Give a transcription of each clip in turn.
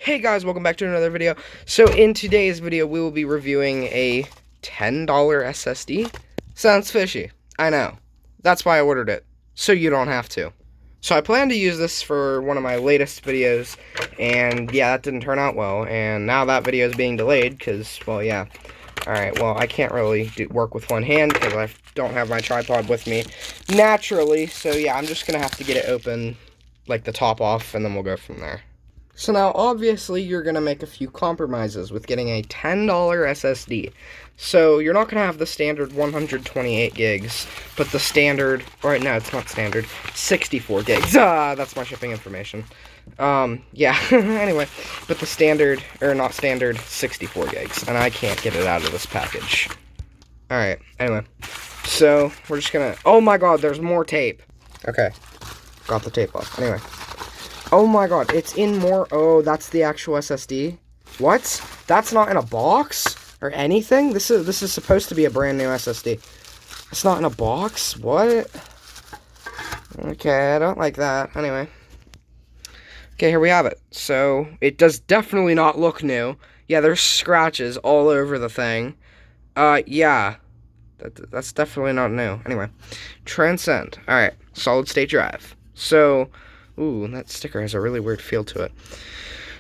Hey guys, welcome back to another video. So in today's video, we will be reviewing a $10 SSD. Sounds fishy, I know. That's why I ordered it, so you don't have to. So I plan to use this for one of my latest videos, and yeah, that didn't turn out well, and now that video is being delayed, because, well, yeah. Alright, well, I can't really work with one hand, because I don't have my tripod with me naturally, so yeah, I'm just gonna have to get it open, like the top off, and then we'll go from there. So now, obviously, you're going to make a few compromises with getting a $10 SSD. So you're not going to have the standard 128 gigs, but the standard, right now it's not standard, 64 gigs. That's my shipping information. Yeah, anyway, but the standard, or not standard, 64 gigs, and I can't get it out of this package. Alright, anyway, so we're just going to, oh my god, there's more tape. Okay, got the tape off, anyway. Oh my god, it's in more. Oh, that's the actual SSD. What? That's not in a box or anything? This is supposed to be a brand new SSD. It's not in a box? What? Okay, I don't like that. Anyway. Okay, here we have it. So, it does definitely not look new. Yeah, there's scratches all over the thing. Yeah. That's definitely not new. Anyway. Transcend. Alright, solid state drive. So, ooh, that sticker has a really weird feel to it.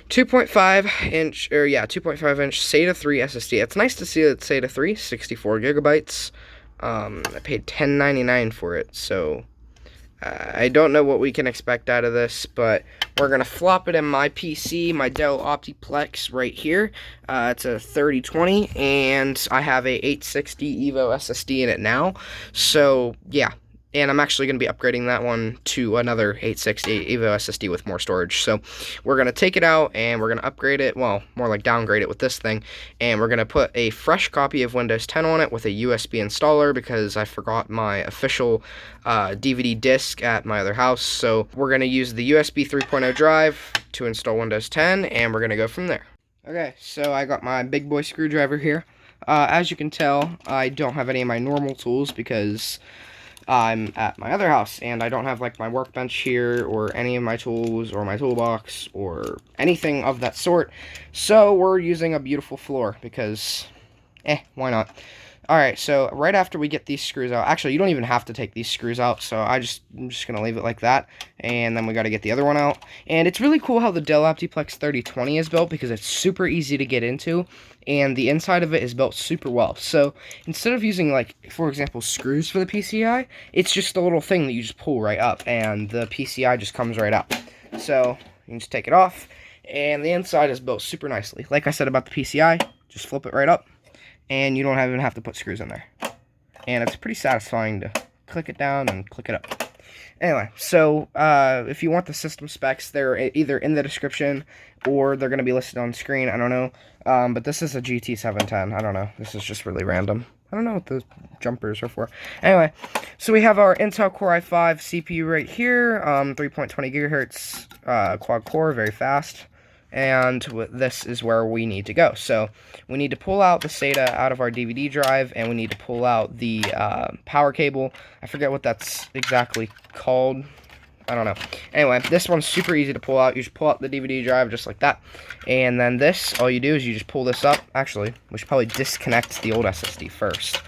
2.5 inch SATA 3 SSD. It's nice to see that it's SATA 3, 64 gigabytes. I paid $10.99 for it, so I don't know what we can expect out of this, but we're going to flop it in my PC, my Dell Optiplex right here. It's a 3020, and I have a 860 EVO SSD in it now, so yeah. And I'm actually going to be upgrading that one to another 860 EVO SSD with more storage. So we're going to take it out and we're going to upgrade it, well, more like downgrade it with this thing. And we're going to put a fresh copy of Windows 10 on it with a USB installer because I forgot my official DVD disc at my other house. So we're going to use the USB 3.0 drive to install Windows 10 and we're going to go from there. Okay, so I got my big boy screwdriver here. As you can tell, I don't have any of my normal tools because I'm at my other house, and I don't have, like, my workbench here, or any of my tools, or my toolbox, or anything of that sort, so we're using a beautiful floor, because, why not? Alright, so right after we get these screws out, actually, you don't even have to take these screws out, so I'm just gonna leave it like that, and then we gotta get the other one out, and it's really cool how the Dell Optiplex 3020 is built, because it's super easy to get into, and the inside of it is built super well, so instead of using, like, for example, screws for the PCI, it's just a little thing that you just pull right up, and the PCI just comes right out, so you can just take it off, and the inside is built super nicely. Like I said about the PCI, just flip it right up, and you don't even have to put screws in there. And it's pretty satisfying to click it down and click it up. Anyway, so if you want the system specs, they're either in the description or they're going to be listed on screen. I don't know. But this is a GT710. I don't know. This is just really random. I don't know what the jumpers are for. Anyway, so we have our Intel Core i5 CPU right here. 3.20 gigahertz quad core, very fast. And this is where we need to go. So we need to pull out the SATA out of our DVD drive, and we need to pull out the power cable. I forget what that's exactly called. I don't know. Anyway, this one's super easy to pull out. You just pull out the DVD drive just like that. And then this, all you do is you just pull this up. Actually, we should probably disconnect the old SSD first.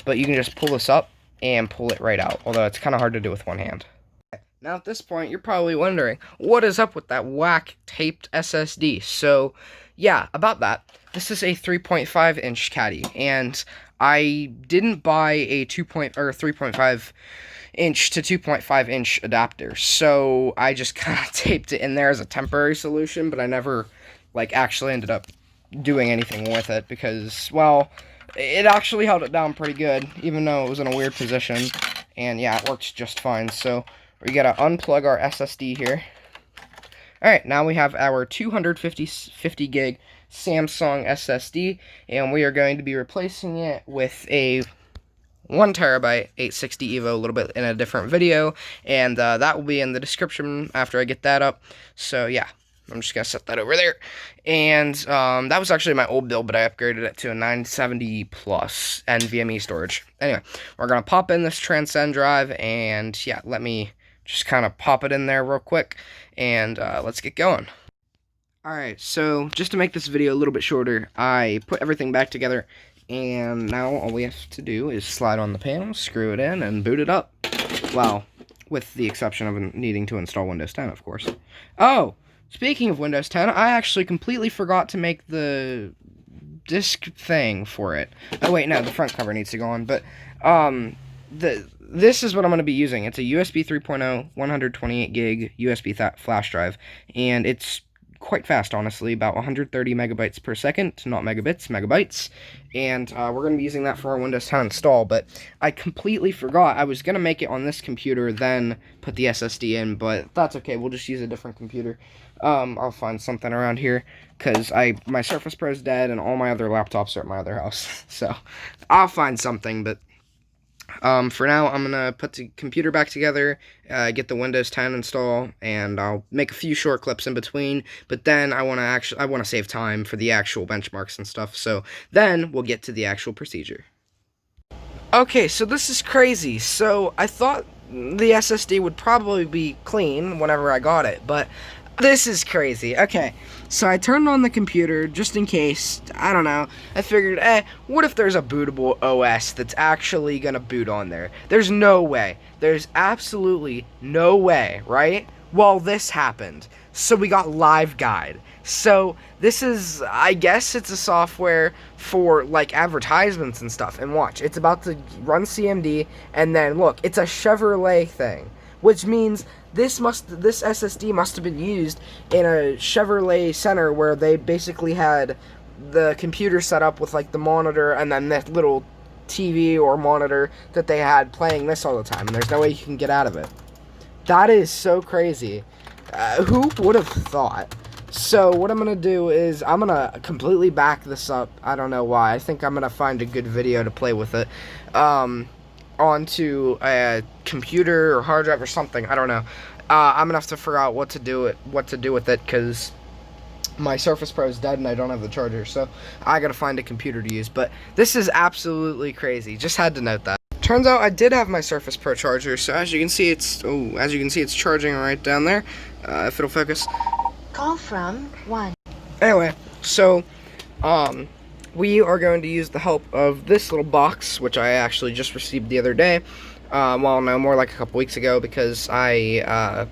But you can just pull this up and pull it right out, although it's kind of hard to do with one hand. Now at this point, you're probably wondering, what is up with that whack taped SSD? So, yeah, about that. This is a 3.5-inch caddy, and I didn't buy a 3.5 inch to 2.5 inch adapter, so I just kind of taped it in there as a temporary solution, but I never, like, actually ended up doing anything with it because, well, it actually held it down pretty good, even though it was in a weird position, and yeah, it works just fine. So we gotta unplug our SSD here. Alright, now we have our 250 gig Samsung SSD, and we are going to be replacing it with a 1 terabyte 860 EVO a little bit in a different video, and that will be in the description after I get that up. So yeah, I'm just gonna set that over there. And that was actually my old build, but I upgraded it to a 970 plus NVMe storage. Anyway, we're gonna pop in this Transcend drive, and yeah, let me just kind of pop it in there real quick, and let's get going. Alright, so just to make this video a little bit shorter, I put everything back together, and now all we have to do is slide on the panel, screw it in, and boot it up. Well, with the exception of needing to install Windows 10, of course. Oh, speaking of Windows 10, I actually completely forgot to make the disk thing for it. Oh wait, no, the front cover needs to go on, but this is what I'm going to be using. It's a USB 3.0 128 gig USB flash drive, and it's quite fast, honestly, about 130 megabytes per second, not megabits, megabytes, and we're going to be using that for our Windows 10 install, but I completely forgot. I was going to make it on this computer, then put the SSD in, but that's okay, we'll just use a different computer. I'll find something around here, because my Surface Pro is dead, and all my other laptops are at my other house, so I'll find something, but for now, I'm going to put the computer back together, get the Windows 10 install, and I'll make a few short clips in between, but then I want to save time for the actual benchmarks and stuff, so then we'll get to the actual procedure. Okay, so this is crazy. So I thought the SSD would probably be clean whenever I got it, but this is crazy. Okay, so I turned on the computer just in case, I don't know, I figured, what if there's a bootable OS that's actually gonna boot on there? There's no way. There's absolutely no way, right? Well, this happened. So we got Live Guide. So this is, I guess it's a software for like advertisements and stuff. And watch, it's about to run CMD, and then look, it's a Chevrolet thing, which means this SSD must have been used in a Chevrolet center where they basically had the computer set up with like the monitor and then that little TV or monitor that they had playing this all the time, and there's no way you can get out of it. That is so crazy. Who would have thought? So what I'm going to do is I'm going to completely back this up. I don't know why. I think I'm going to find a good video to play with it. Onto a computer or hard drive or something. I don't know. I'm gonna have to figure out what to do with it because my Surface Pro is dead and I don't have the charger, so I gotta find a computer to use. But this is absolutely crazy. Just had to note that. Turns out I did have my Surface Pro charger, so as you can see it's charging right down there. If it'll focus. Call from 1. Anyway, so we are going to use the help of this little box, which I actually just received the other day. Well, no, more like a couple weeks ago, because I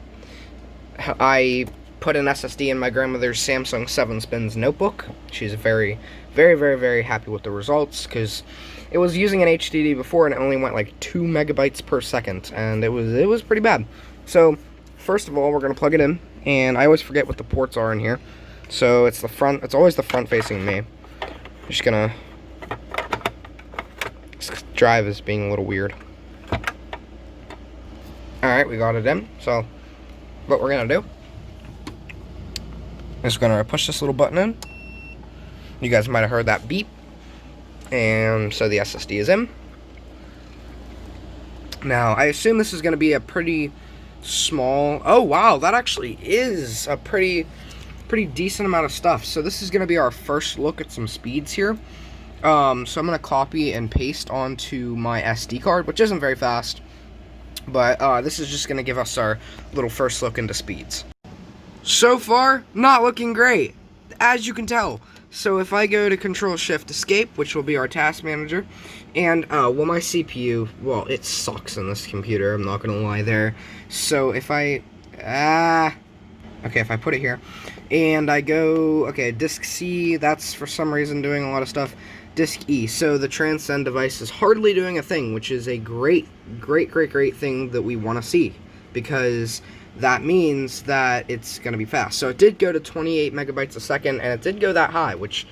put an SSD in my grandmother's Samsung 7-spins notebook. She's very, very, very, very happy with the results, because it was using an HDD before, and it only went like 2 megabytes per second, and it was pretty bad. So, first of all, we're going to plug it in, and I always forget what the ports are in here. So, it's always the front facing me. Just gonna, this drive is being a little weird. Alright, we got it in. So what we're gonna do is we're gonna push this little button in. You guys might have heard that beep. And so the SSD is in. Now I assume this is gonna be a pretty small, oh wow, that actually is a pretty decent amount of stuff. So this is going to be our first look at some speeds here. So I'm going to copy and paste onto my SD card, which isn't very fast, but this is just going to give us our little first look into speeds. So far, not looking great, as you can tell. So if I go to Control-Shift-Escape, which will be our task manager, and well, my CPU, well, it sucks in this computer, I'm not going to lie there. So if I, okay, if I put it here, and I go, okay, disk C, that's for some reason doing a lot of stuff. Disk E, so the Transcend device is hardly doing a thing, which is a great thing that we want to see, because that means that it's going to be fast. So it did go to 28 megabytes a second, and it did go that high, which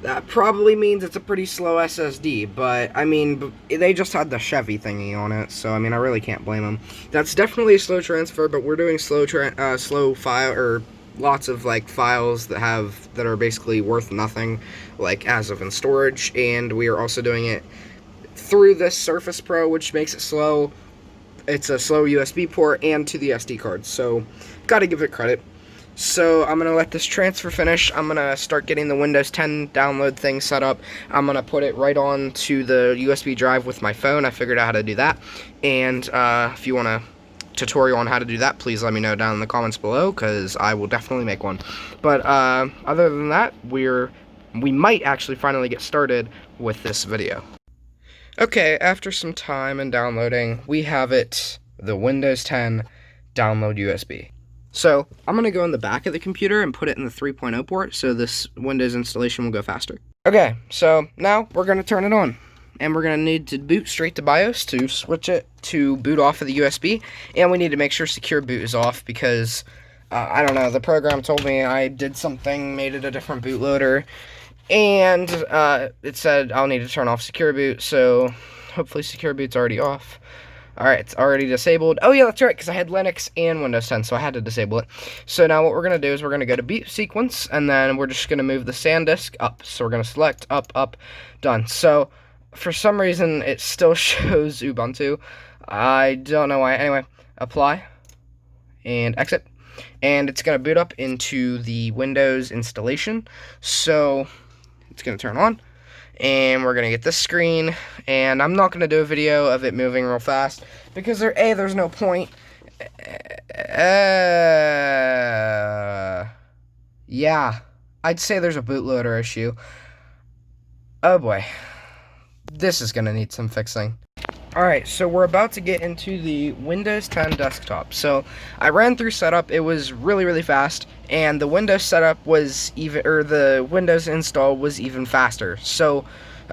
that probably means it's a pretty slow SSD, but, I mean, they just had the Chevy thingy on it, so, I mean, I really can't blame them. That's definitely a slow transfer, but we're doing slow file, or lots of, like, files that are basically worth nothing, like, as of in storage, and we are also doing it through this Surface Pro, which makes it slow. It's a slow USB port and to the SD card, so gotta give it credit. So I'm going to let this transfer finish. I'm going to start getting the Windows 10 download thing set up. I'm going to put it right on to the USB drive with my phone. I figured out how to do that. And if you want to tutorial on how to do that, please let me know down in the comments below, because I will definitely make one. But other than that, we might actually finally get started with this video. Okay, after some time and downloading, we have it, the Windows 10 download USB. So I'm going to go in the back of the computer and put it in the 3.0 port so this Windows installation will go faster. Okay, so now we're going to turn it on. And we're going to need to boot straight to BIOS to switch it to boot off of the USB. And we need to make sure secure boot is off because, I don't know, the program told me I did something, made it a different bootloader. And it said I'll need to turn off secure boot, so hopefully secure boot's already off. Alright, it's already disabled. Oh yeah, that's right, because I had Linux and Windows 10, so I had to disable it. So now what we're going to do is we're going to go to boot sequence, and then we're just going to move the SanDisk up. So we're going to select up, up, done. So for some reason, it still shows Ubuntu. I don't know why. Anyway, apply and exit. And it's going to boot up into the Windows installation. So it's going to turn on. And we're going to get this screen. And I'm not going to do a video of it moving real fast because there's no point. Yeah, I'd say there's a bootloader issue. Oh boy. This is going to need some fixing. Alright, so we're about to get into the Windows 10 desktop. So I ran through setup, it was really fast, and the Windows setup was the Windows install was even faster. So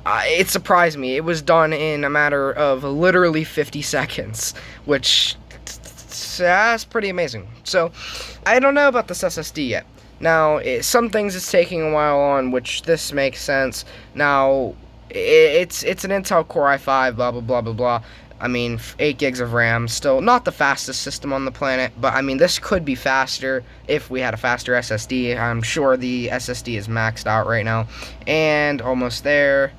it surprised me. It was done in a matter of literally 50 seconds, which that's pretty amazing. So I don't know about this SSD yet. Now, some things it's taking a while on, which this makes sense. Now, it's an Intel Core i5, blah, blah, blah, blah, blah. I mean, 8 gigs of RAM, still not the fastest system on the planet, but I mean, this could be faster if we had a faster SSD. I'm sure the SSD is maxed out right now, and almost there,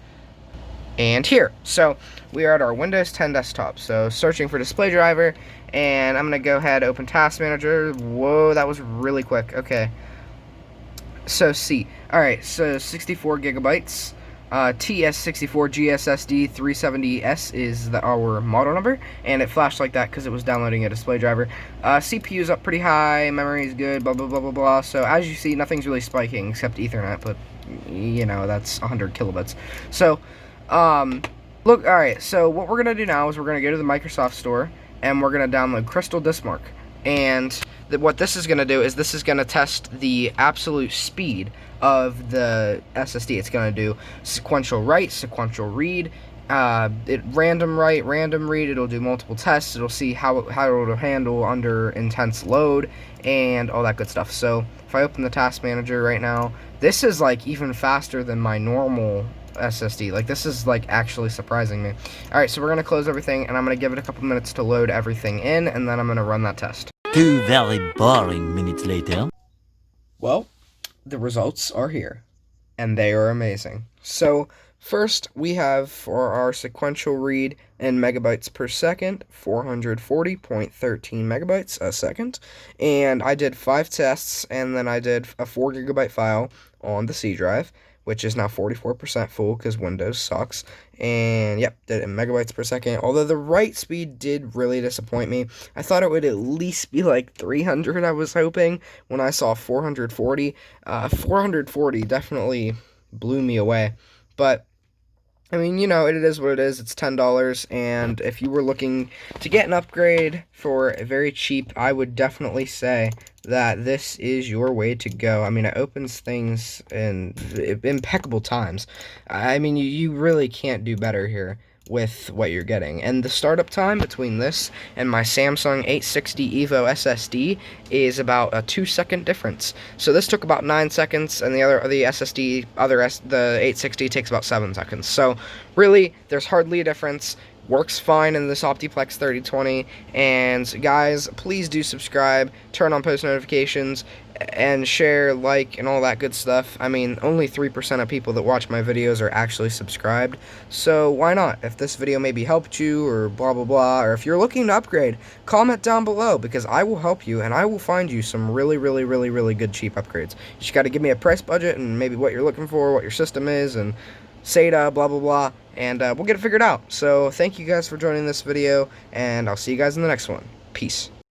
and here. So, we are at our Windows 10 desktop, so searching for display driver, and I'm going to go ahead, open Task Manager. Whoa, that was really quick. Okay, so C. Alright, so 64 gigabytes. TS64 GSSD 370S is our model number, and it flashed like that because it was downloading a display driver. CPU is up pretty high, memory is good, blah, blah, blah, blah, blah. So as you see, nothing's really spiking except Ethernet, but, you know, that's 100 kilobits. So, look, alright, so what we're going to do now is we're going to go to the Microsoft Store, and we're going to download CrystalDiskMark. And what this is going to do is this is going to test the absolute speed of the SSD. It's going to do sequential write, sequential read, random write, random read. It'll do multiple tests. It'll see how it'll handle under intense load and all that good stuff. So if I open the Task Manager right now, this is like even faster than my normal SSD. Like, this is like actually surprising me. Alright, so we're going to close everything, and I'm going to give it a couple minutes to load everything in, and then I'm going to run that test. 2 very boring minutes later. Well, the results are here, and they are amazing. So first we have for our sequential read in megabytes per second, 440.13 megabytes a second, and I did 5 tests, and then I did a 4 gigabyte file on the C drive, which is now 44% full because Windows sucks. And yep, did it in megabytes per second. Although the write speed did really disappoint me. I thought it would at least be like 300, I was hoping, when I saw 440. 440 definitely blew me away. But I mean, you know, it is what it is. It's $10, and if you were looking to get an upgrade for very cheap, I would definitely say that this is your way to go. I mean, it opens things in impeccable times. I mean, you really can't do better here with what you're getting. And the startup time between this and my Samsung 860 EVO SSD is about a 2-second difference. So this took about 9 seconds, and the SSD, the 860 takes about 7 seconds. So really, there's hardly a difference. Works fine in this Optiplex 3020, and guys, please do subscribe, turn on post notifications, and share, like, and all that good stuff. I mean, only 3% of people that watch my videos are actually subscribed, so why not? If this video maybe helped you, or blah blah blah, or if you're looking to upgrade, comment down below, because I will help you, and I will find you some really good cheap upgrades. You just gotta give me a price budget, and maybe what you're looking for, what your system is, and SATA, blah blah blah, and we'll get it figured out. So thank you guys for joining this video, and I'll see you guys in the next one. Peace.